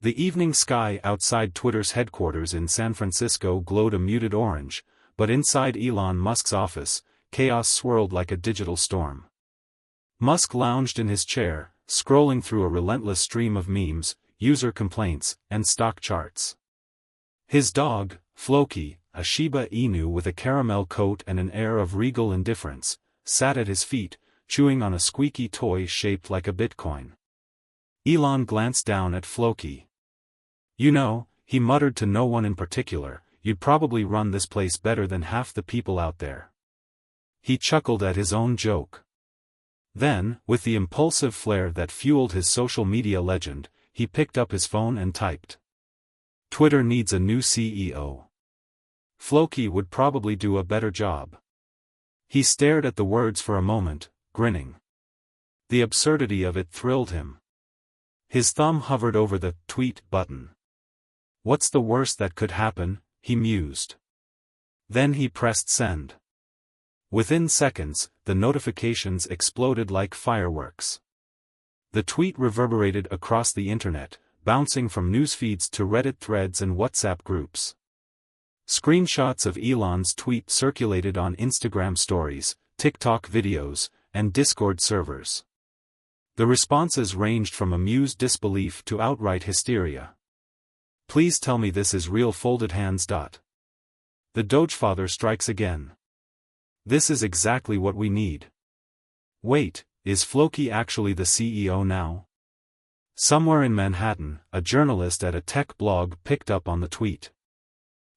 The evening sky outside Twitter's headquarters in San Francisco glowed a muted orange, but inside Elon Musk's office, chaos swirled like a digital storm. Musk lounged in his chair, scrolling through a relentless stream of memes, user complaints, and stock charts. His dog, Floki, a Shiba Inu with a caramel coat and an air of regal indifference, sat at his feet, chewing on a squeaky toy shaped like a Bitcoin. Elon glanced down at Floki. "You know," he muttered to no one in particular, "you'd probably run this place better than half the people out there." He chuckled at his own joke. Then, with the impulsive flair that fueled his social media legend, he picked up his phone and typed, "Twitter needs a new CEO. Floki would probably do a better job." He stared at the words for a moment, grinning. The absurdity of it thrilled him. His thumb hovered over the tweet button. "What's the worst that could happen?" he mused. Then he pressed send. Within seconds, the notifications exploded like fireworks. The tweet reverberated across the internet, bouncing from newsfeeds to Reddit threads and WhatsApp groups. Screenshots of Elon's tweet circulated on Instagram stories, TikTok videos, and Discord servers. The responses ranged from amused disbelief to outright hysteria. "Please tell me this is real." Folded hands. "The Dogefather strikes again. This is exactly what we need. Wait, is Floki actually the CEO now?" Somewhere in Manhattan, a journalist at a tech blog picked up on the tweet.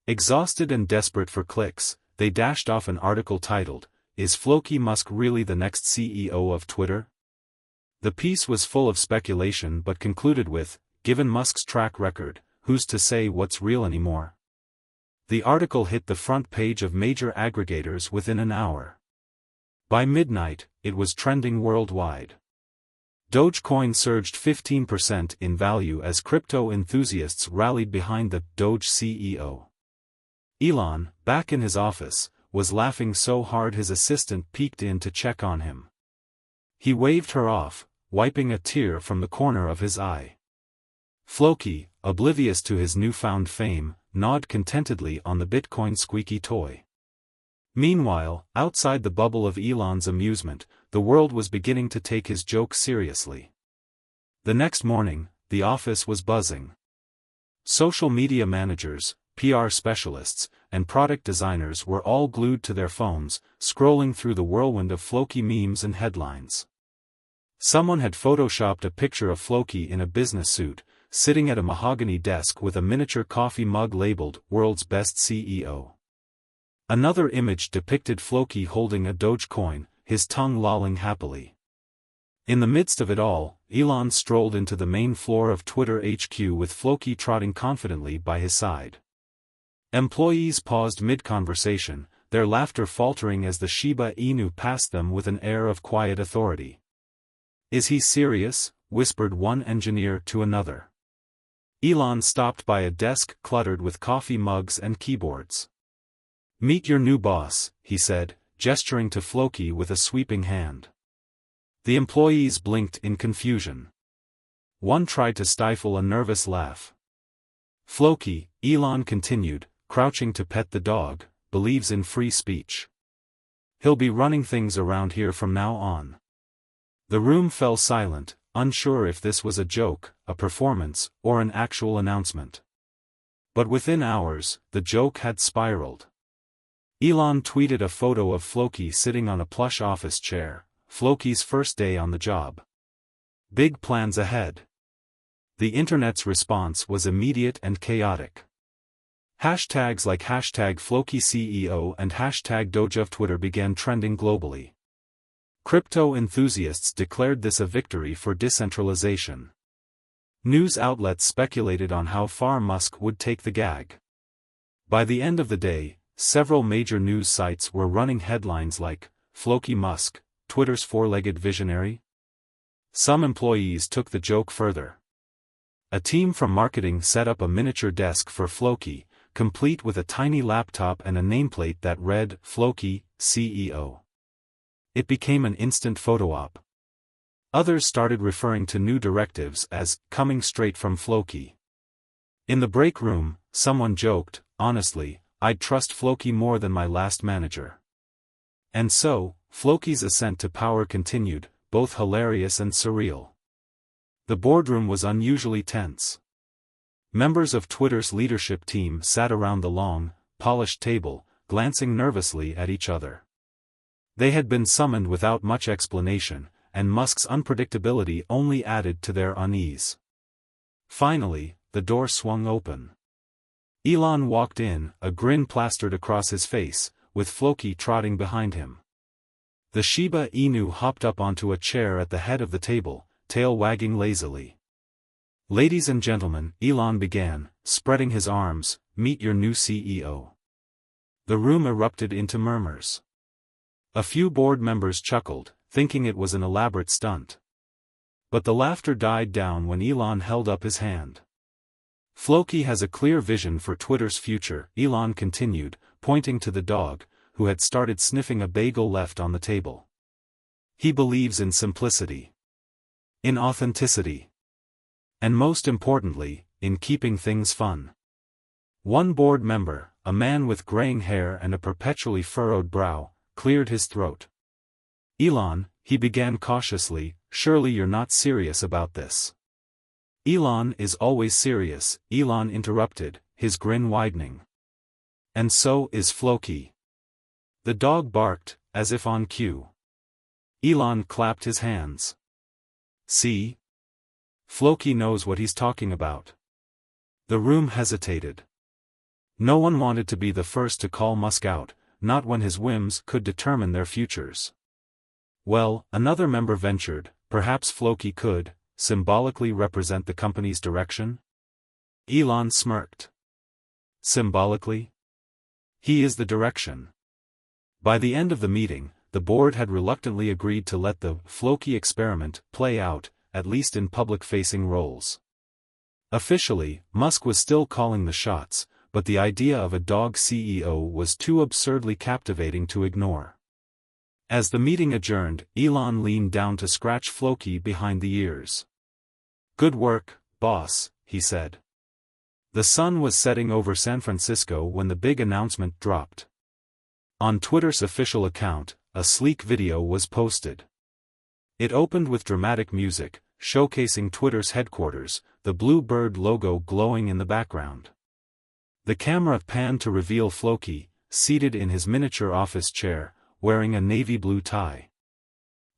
Exhausted and desperate for clicks, they dashed off an article titled, "Is Floki Musk really the next CEO of Twitter?" The piece was full of speculation but concluded with, "Given Musk's track record, who's to say what's real anymore?" The article hit the front page of major aggregators within an hour. By midnight, it was trending worldwide. Dogecoin surged 15% in value as crypto enthusiasts rallied behind the Doge CEO. Elon, back in his office, was laughing so hard his assistant peeked in to check on him. He waved her off, wiping a tear from the corner of his eye. Floki, oblivious to his newfound fame, gnawed contentedly on the Bitcoin squeaky toy. Meanwhile, outside the bubble of Elon's amusement, the world was beginning to take his joke seriously. The next morning, the office was buzzing. Social media managers, PR specialists, and product designers were all glued to their phones, scrolling through the whirlwind of Floki memes and headlines. Someone had photoshopped a picture of Floki in a business suit, sitting at a mahogany desk with a miniature coffee mug labeled "World's Best CEO." Another image depicted Floki holding a Dogecoin, his tongue lolling happily. In the midst of it all, Elon strolled into the main floor of Twitter HQ with Floki trotting confidently by his side. Employees paused mid-conversation, their laughter faltering as the Shiba Inu passed them with an air of quiet authority. "Is he serious?" whispered one engineer to another. Elon stopped by a desk cluttered with coffee mugs and keyboards. "Meet your new boss," he said, gesturing to Floki with a sweeping hand. The employees blinked in confusion. One tried to stifle a nervous laugh. "Floki," Elon continued, crouching to pet the dog, "believes in free speech. He'll be running things around here from now on." The room fell silent, unsure if this was a joke, a performance, or an actual announcement. But within hours, the joke had spiraled. Elon tweeted a photo of Floki sitting on a plush office chair, Floki's first day on the job. Big plans ahead. The internet's response was immediate and chaotic. Hashtags like #FlokiCEO and #DogeofTwitter began trending globally. Crypto enthusiasts declared this a victory for decentralization. News outlets speculated on how far Musk would take the gag. By the end of the day, several major news sites were running headlines like, "Floki Musk, Twitter's four-legged visionary?" Some employees took the joke further. A team from marketing set up a miniature desk for Floki, complete with a tiny laptop and a nameplate that read, "Floki, CEO." It became an instant photo op. Others started referring to new directives as, "coming straight from Floki." In the break room, someone joked, "Honestly, I'd trust Floki more than my last manager." And so, Floki's ascent to power continued, both hilarious and surreal. The boardroom was unusually tense. Members of Twitter's leadership team sat around the long, polished table, glancing nervously at each other. They had been summoned without much explanation, and Musk's unpredictability only added to their unease. Finally, the door swung open. Elon walked in, a grin plastered across his face, with Floki trotting behind him. The Shiba Inu hopped up onto a chair at the head of the table, tail wagging lazily. "Ladies and gentlemen," Elon began, spreading his arms, "meet your new CEO." The room erupted into murmurs. A few board members chuckled, thinking it was an elaborate stunt. But the laughter died down when Elon held up his hand. "Floki has a clear vision for Twitter's future," Elon continued, pointing to the dog, who had started sniffing a bagel left on the table. "He believes in simplicity, in authenticity, and most importantly, in keeping things fun." One board member, a man with graying hair and a perpetually furrowed brow, cleared his throat. "Elon," he began cautiously, "surely you're not serious about this." "Elon is always serious," Elon interrupted, his grin widening. "And so is Floki." The dog barked, as if on cue. Elon clapped his hands. "See? Floki knows what he's talking about." The room hesitated. No one wanted to be the first to call Musk out, not when his whims could determine their futures. Well, another member ventured, perhaps Floki could, symbolically represent the company's direction? Elon smirked. Symbolically? He is the direction. By the end of the meeting, the board had reluctantly agreed to let the Floki experiment play out, at least in public-facing roles. Officially, Musk was still calling the shots, but the idea of a dog CEO was too absurdly captivating to ignore. As the meeting adjourned, Elon leaned down to scratch Floki behind the ears. "Good work, boss," he said. The sun was setting over San Francisco when the big announcement dropped. On Twitter's official account, a sleek video was posted. It opened with dramatic music, showcasing Twitter's headquarters, the blue bird logo glowing in the background. The camera panned to reveal Floki, seated in his miniature office chair, wearing a navy blue tie.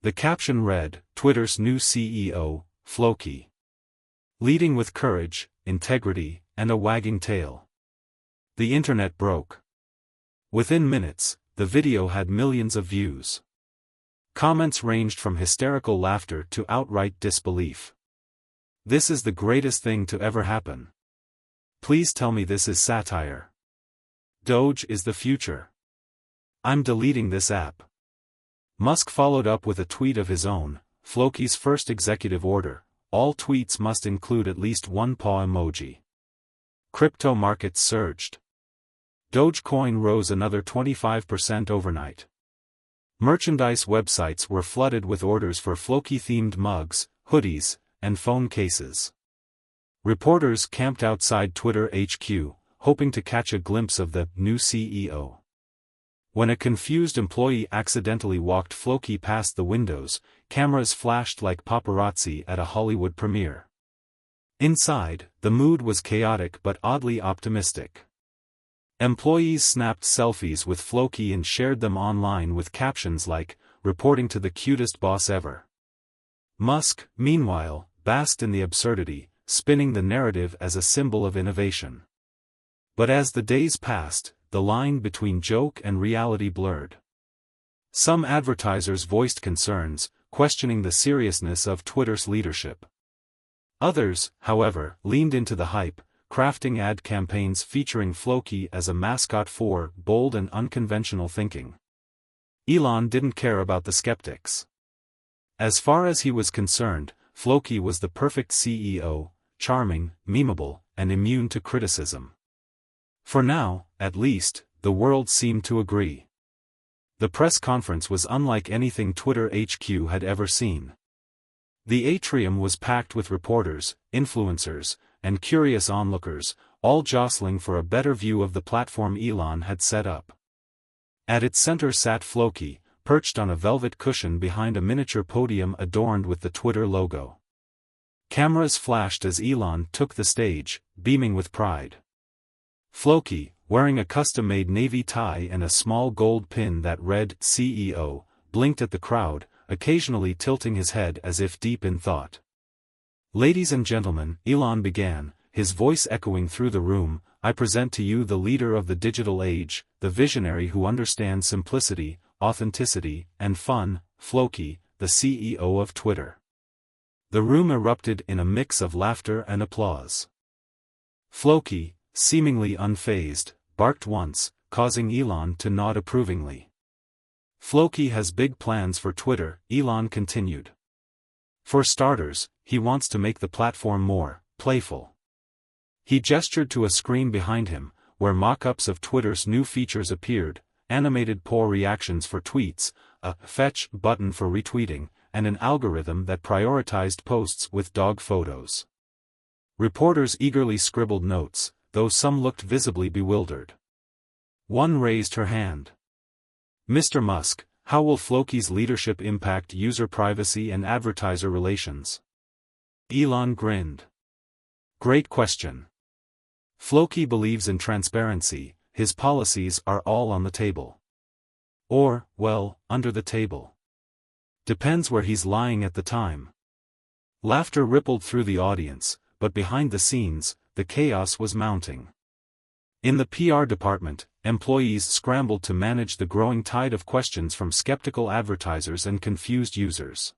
The caption read, "Twitter's new CEO, Floki. Leading with courage, integrity, and a wagging tail." The internet broke. Within minutes, the video had millions of views. Comments ranged from hysterical laughter to outright disbelief. "This is the greatest thing to ever happen. Please tell me this is satire. Doge is the future. I'm deleting this app." Musk followed up with a tweet of his own, Floki's first executive order: all tweets must include at least one paw emoji. Crypto markets surged. Dogecoin rose another 25% overnight. Merchandise websites were flooded with orders for Floki-themed mugs, hoodies, and phone cases. Reporters camped outside Twitter HQ, hoping to catch a glimpse of the new CEO. When a confused employee accidentally walked Floki past the windows, cameras flashed like paparazzi at a Hollywood premiere. Inside, the mood was chaotic but oddly optimistic. Employees snapped selfies with Floki and shared them online with captions like, "Reporting to the cutest boss ever." Musk, meanwhile, basked in the absurdity, spinning the narrative as a symbol of innovation. But as the days passed, the line between joke and reality blurred. Some advertisers voiced concerns, questioning the seriousness of Twitter's leadership. Others, however, leaned into the hype, crafting ad campaigns featuring Floki as a mascot for bold and unconventional thinking. Elon didn't care about the skeptics. As far as he was concerned, Floki was the perfect CEO, charming, memeable, and immune to criticism. For now, at least, the world seemed to agree. The press conference was unlike anything Twitter HQ had ever seen. The atrium was packed with reporters, influencers, and curious onlookers, all jostling for a better view of the platform Elon had set up. At its center sat Floki, perched on a velvet cushion behind a miniature podium adorned with the Twitter logo. Cameras flashed as Elon took the stage, beaming with pride. Floki, wearing a custom-made navy tie and a small gold pin that read CEO, blinked at the crowd, occasionally tilting his head as if deep in thought. "Ladies and gentlemen," Elon began, his voice echoing through the room, "I present to you the leader of the digital age, the visionary who understands simplicity, authenticity, and fun, Floki, the CEO of Twitter." The room erupted in a mix of laughter and applause. Floki, seemingly unfazed, barked once, causing Elon to nod approvingly. "Floki has big plans for Twitter," Elon continued. "For starters, he wants to make the platform more playful." He gestured to a screen behind him, where mock-ups of Twitter's new features appeared, animated poll reactions for tweets, a fetch button for retweeting, and an algorithm that prioritized posts with dog photos. Reporters eagerly scribbled notes, though some looked visibly bewildered. One raised her hand. "Mr. Musk, how will Floki's leadership impact user privacy and advertiser relations?" Elon grinned. "Great question. Floki believes in transparency, his policies are all on the table. Or, well, under the table. Depends where he's lying at the time." Laughter rippled through the audience, but behind the scenes, the chaos was mounting. In the PR department, employees scrambled to manage the growing tide of questions from skeptical advertisers and confused users.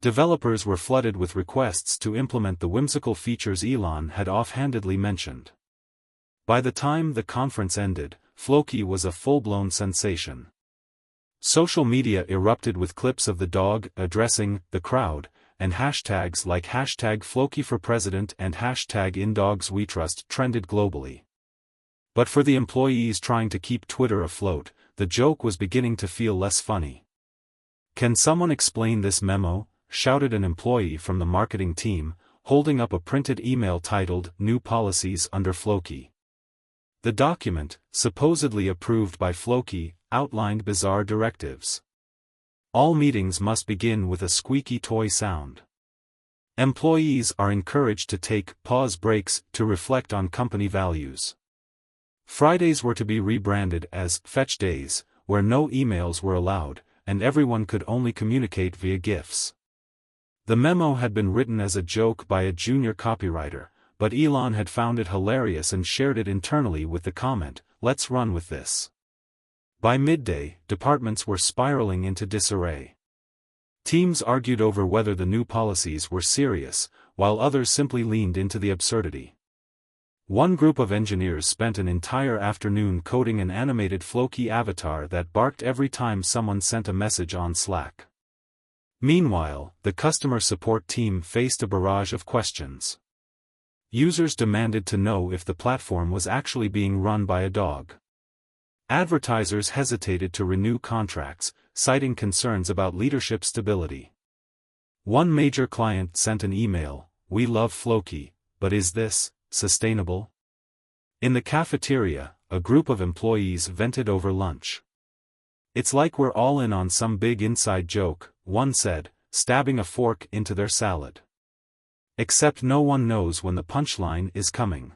Developers were flooded with requests to implement the whimsical features Elon had offhandedly mentioned. By the time the conference ended, Floki was a full-blown sensation. Social media erupted with clips of the dog addressing the crowd, and hashtags like #FlokiForPresident and #InDogsWeTrust trended globally. But for the employees trying to keep Twitter afloat, the joke was beginning to feel less funny. "Can someone explain this memo?" shouted an employee from the marketing team, holding up a printed email titled "New Policies under Floki." The document, supposedly approved by Floki, outlined bizarre directives. All meetings must begin with a squeaky toy sound. Employees are encouraged to take pause breaks to reflect on company values. Fridays were to be rebranded as Fetch Days, where no emails were allowed, and everyone could only communicate via GIFs. The memo had been written as a joke by a junior copywriter, but Elon had found it hilarious and shared it internally with the comment, "Let's run with this." By midday, departments were spiraling into disarray. Teams argued over whether the new policies were serious, while others simply leaned into the absurdity. One group of engineers spent an entire afternoon coding an animated Floki avatar that barked every time someone sent a message on Slack. Meanwhile, the customer support team faced a barrage of questions. Users demanded to know if the platform was actually being run by a dog. Advertisers hesitated to renew contracts, citing concerns about leadership stability. One major client sent an email, "We love Floki, but is this sustainable?" In the cafeteria, a group of employees vented over lunch. "It's like we're all in on some big inside joke," one said, stabbing a fork into their salad. "Except no one knows when the punchline is coming."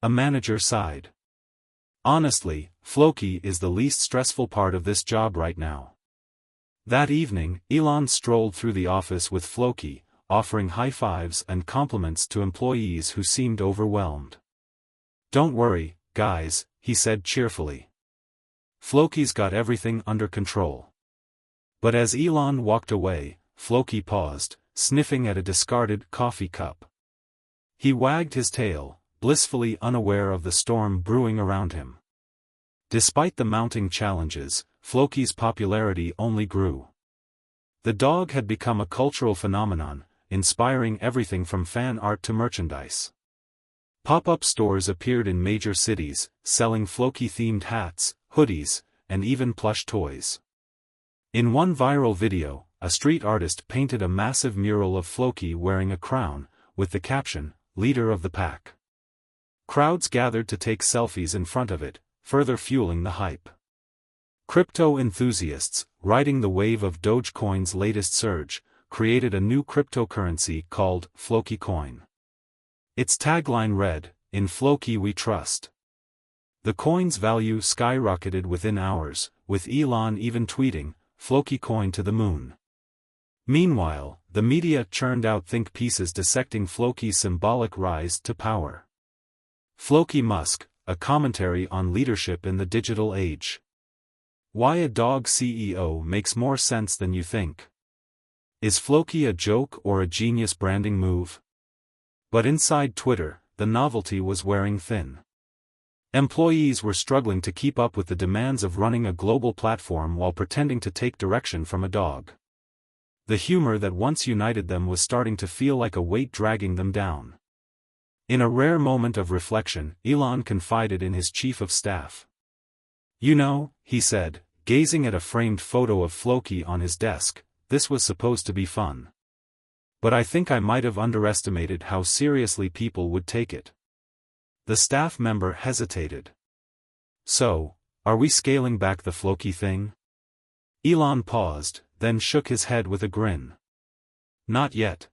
A manager sighed. "Honestly, Floki is the least stressful part of this job right now." That evening, Elon strolled through the office with Floki, offering high fives and compliments to employees who seemed overwhelmed. "Don't worry, guys," he said cheerfully. "Floki's got everything under control." But as Elon walked away, Floki paused, sniffing at a discarded coffee cup. He wagged his tail, blissfully unaware of the storm brewing around him. Despite the mounting challenges, Floki's popularity only grew. The dog had become a cultural phenomenon, inspiring everything from fan art to merchandise. Pop-up stores appeared in major cities, selling Floki-themed hats, hoodies, and even plush toys. In one viral video, a street artist painted a massive mural of Floki wearing a crown, with the caption, leader of the pack. Crowds gathered to take selfies in front of it, further fueling the hype. Crypto enthusiasts, riding the wave of Dogecoin's latest surge, created a new cryptocurrency called Floki coin. Its tagline read, "In Floki we trust." The coin's value skyrocketed within hours, with Elon even tweeting, "Floki coin to the moon." Meanwhile, the media churned out think pieces dissecting Floki's symbolic rise to power. Floki Musk, a commentary on leadership in the digital age. Why a dog CEO makes more sense than you think. Is Floki a joke or a genius branding move? But inside Twitter, the novelty was wearing thin. Employees were struggling to keep up with the demands of running a global platform while pretending to take direction from a dog. The humor that once united them was starting to feel like a weight dragging them down. In a rare moment of reflection, Elon confided in his chief of staff. "You know," he said, gazing at a framed photo of Floki on his desk, "this was supposed to be fun. But I think I might have underestimated how seriously people would take it." The staff member hesitated. "So, are we scaling back the Floki thing?" Elon paused, then shook his head with a grin. "Not yet.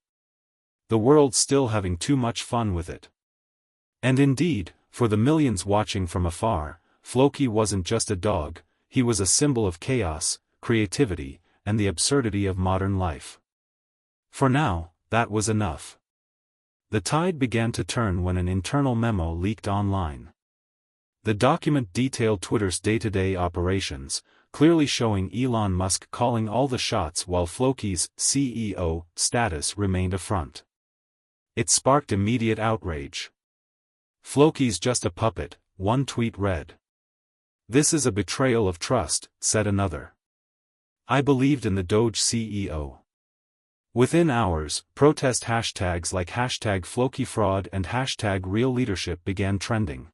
The world's still having too much fun with it." And indeed, for the millions watching from afar, Floki wasn't just a dog, he was a symbol of chaos, creativity, and the absurdity of modern life. For now, that was enough. The tide began to turn when an internal memo leaked online. The document detailed Twitter's day-to-day operations, clearly showing Elon Musk calling all the shots while Floki's CEO status remained a front. It sparked immediate outrage. "Floki's just a puppet," one tweet read. "This is a betrayal of trust," said another. "I believed in the Doge CEO." Within hours, protest hashtags like #FlokiFraud and #RealLeadership began trending.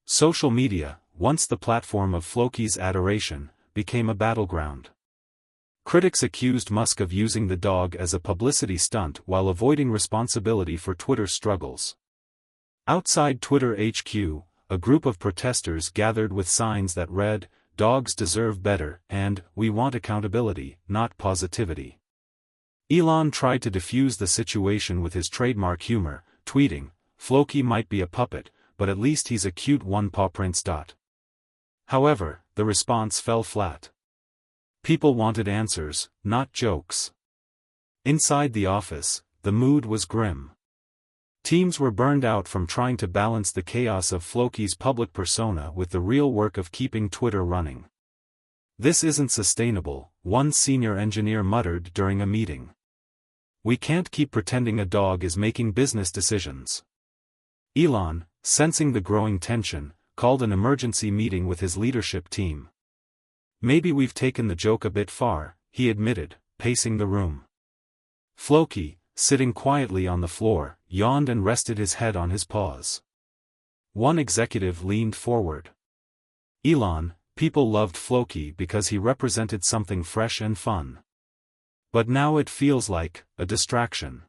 Social media, once the platform of Floki's adoration, became a battleground. Critics accused Musk of using the dog as a publicity stunt while avoiding responsibility for Twitter's struggles. Outside Twitter HQ, a group of protesters gathered with signs that read, "Dogs deserve better," and "We want accountability, not positivity." Elon tried to defuse the situation with his trademark humor, tweeting, "Floki might be a puppet, but at least he's a cute one-paw prince." However, the response fell flat. People wanted answers, not jokes. Inside the office, the mood was grim. Teams were burned out from trying to balance the chaos of Floki's public persona with the real work of keeping Twitter running. "This isn't sustainable," one senior engineer muttered during a meeting. "We can't keep pretending a dog is making business decisions." Elon, sensing the growing tension, called an emergency meeting with his leadership team. "Maybe we've taken the joke a bit far," he admitted, pacing the room. Floki, sitting quietly on the floor, yawned and rested his head on his paws. One executive leaned forward. "Elon, people loved Floki because he represented something fresh and fun. But now it feels like a distraction."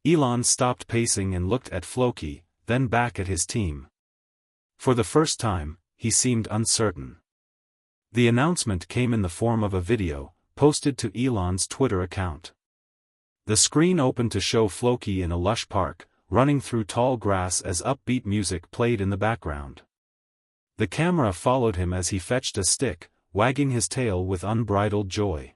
Elon stopped pacing and looked at Floki, then back at his team. For the first time, he seemed uncertain. The announcement came in the form of a video, posted to Elon's Twitter account. The screen opened to show Floki in a lush park, running through tall grass as upbeat music played in the background. The camera followed him as he fetched a stick, wagging his tail with unbridled joy.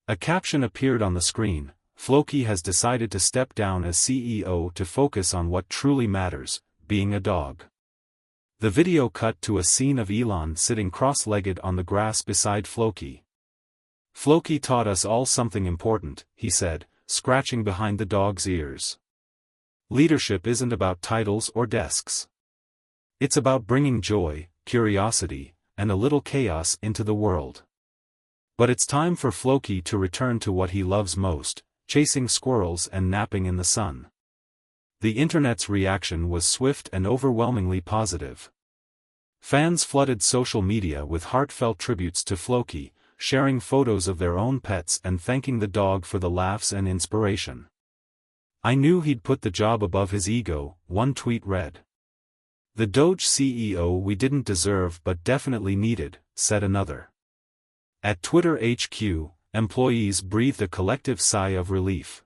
A caption appeared on the screen: "Floki has decided to step down as CEO to focus on what truly matters, being a dog." The video cut to a scene of Elon sitting cross-legged on the grass beside Floki. "Floki taught us all something important," he said, scratching behind the dog's ears. "Leadership isn't about titles or desks. It's about bringing joy, curiosity, and a little chaos into the world. But it's time for Floki to return to what he loves most, chasing squirrels and napping in the sun." The internet's reaction was swift and overwhelmingly positive. Fans flooded social media with heartfelt tributes to Floki, sharing photos of their own pets and thanking the dog for the laughs and inspiration. I knew he'd put the job above his ego, one tweet read. The Doge CEO we didn't deserve but definitely needed, said another. At Twitter HQ, employees breathed a collective sigh of relief.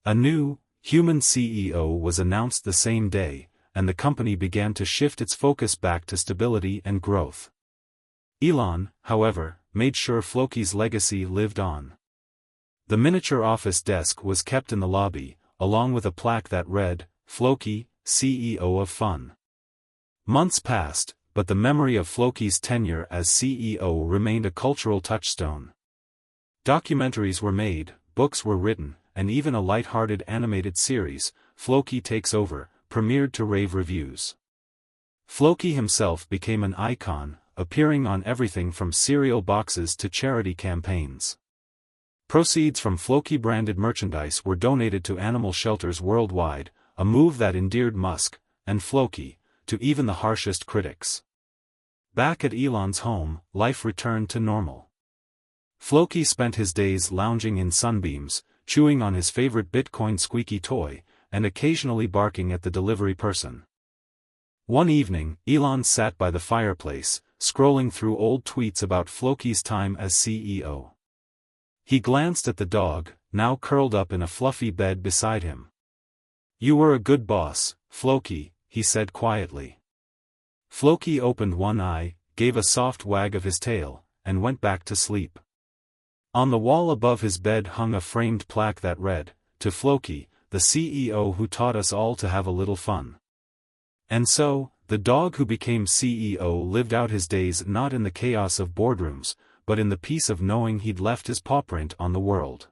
A new, human CEO was announced the same day, and the company began to shift its focus back to stability and growth. Elon, however, made sure Floki's legacy lived on. The miniature office desk was kept in the lobby, along with a plaque that read, Floki, CEO of Fun. Months passed, but the memory of Floki's tenure as CEO remained a cultural touchstone. Documentaries were made, books were written, and even a light-hearted animated series, Floki Takes Over, premiered to rave reviews. Floki himself became an icon, appearing on everything from cereal boxes to charity campaigns. Proceeds from Floki-branded merchandise were donated to animal shelters worldwide, a move that endeared Musk, and Floki, to even the harshest critics. Back at Elon's home, life returned to normal. Floki spent his days lounging in sunbeams, chewing on his favorite Bitcoin squeaky toy, and occasionally barking at the delivery person. One evening, Elon sat by the fireplace, scrolling through old tweets about Floki's time as CEO. He glanced at the dog, now curled up in a fluffy bed beside him. "You were a good boss, Floki," he said quietly. Floki opened one eye, gave a soft wag of his tail, and went back to sleep. On the wall above his bed hung a framed plaque that read, "To Floki, the CEO who taught us all to have a little fun." And so, the dog who became CEO lived out his days not in the chaos of boardrooms, but in the peace of knowing he'd left his pawprint on the world.